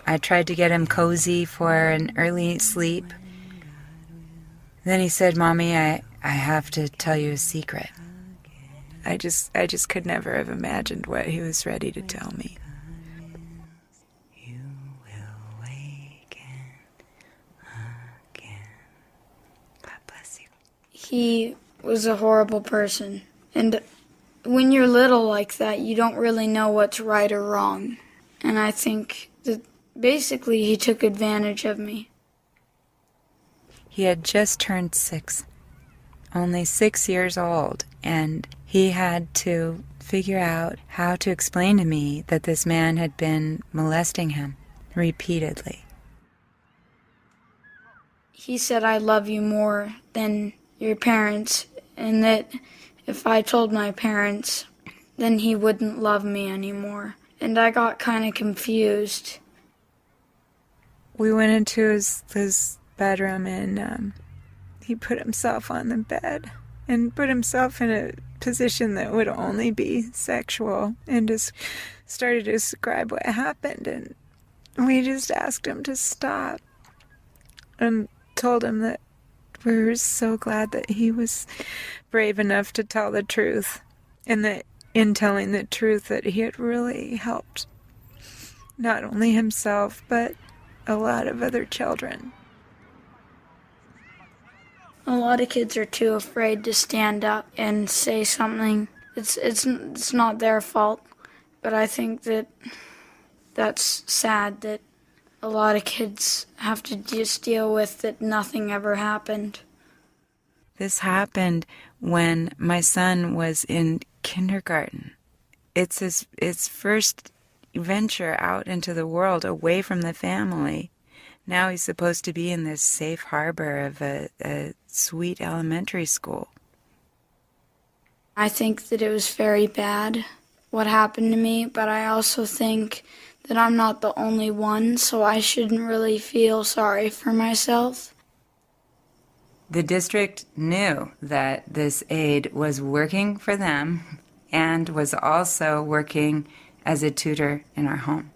I tried to get him cozy for an early sleep. Then he said, "Mommy, I have to tell you a secret." I just could never have imagined what he was ready to tell me. You will waken again. God bless you. He was a horrible person. And when you're little like that, you don't really know what's right or wrong. And I think that basically he took advantage of me. He had just turned 6, only 6 years old, and he had to figure out how to explain to me that this man had been molesting him repeatedly. He said, "I love you more than your parents," and that if I told my parents, then he wouldn't love me anymore. And I got kind of confused. We went into his bedroom, and he put himself on the bed and put himself in a position that would only be sexual, and just started to describe what happened. And we just asked him to stop and told him that we were so glad that he was brave enough to tell the truth, and that in telling the truth that he had really helped not only himself but a lot of other children. A lot of kids are too afraid to stand up and say something. It's not their fault, but I think that that's sad that a lot of kids have to just deal with that nothing ever happened. This happened when my son was in kindergarten. It's his first venture out into the world away from the family. Now he's supposed to be in this safe harbor of a sweet elementary school. I think that it was very bad what happened to me, but I also think that I'm not the only one, so I shouldn't really feel sorry for myself. The district knew that this aide was working for them and was also working as a tutor in our home.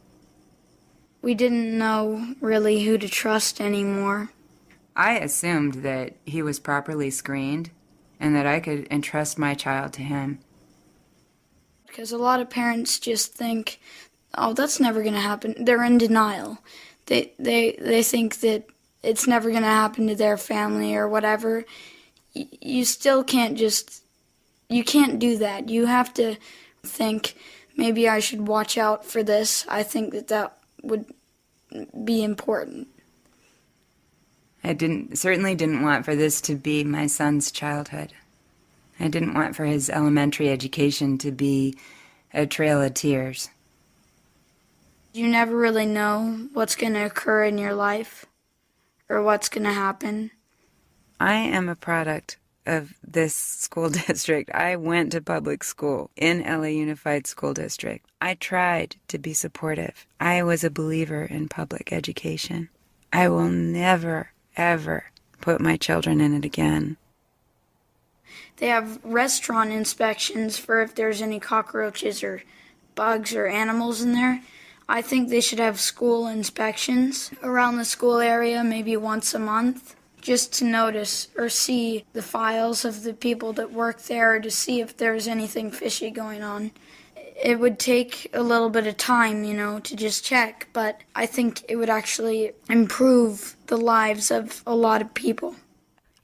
We didn't know really who to trust anymore. I assumed that he was properly screened and that I could entrust my child to him. Because a lot of parents just think, "Oh, that's never going to happen." They're in denial. They think that it's never going to happen to their family or whatever. You still can't you can't do that. You have to think, maybe I should watch out for this. I think that would be important. I certainly didn't want for this to be my son's childhood. I didn't want for his elementary education to be a trail of tears. You never really know what's going to occur in your life or what's going to happen. I am a product of this school district. I went to public school in LA Unified School District. I tried to be supportive. I was a believer in public education. I will never, ever put my children in it again. They have restaurant inspections for if there's any cockroaches or bugs or animals in there. I think they should have school inspections around the school area maybe once a month, just to notice or see the files of the people that work there to see if there's anything fishy going on. It would take a little bit of time, to just check, but I think it would actually improve the lives of a lot of people.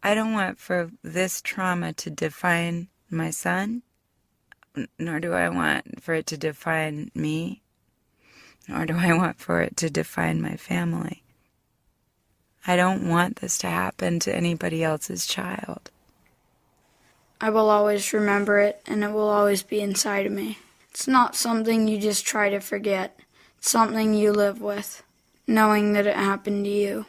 I don't want for this trauma to define my son, nor do I want for it to define me, nor do I want for it to define my family. I don't want this to happen to anybody else's child. I will always remember it, and it will always be inside of me. It's not something you just try to forget. It's something you live with, knowing that it happened to you.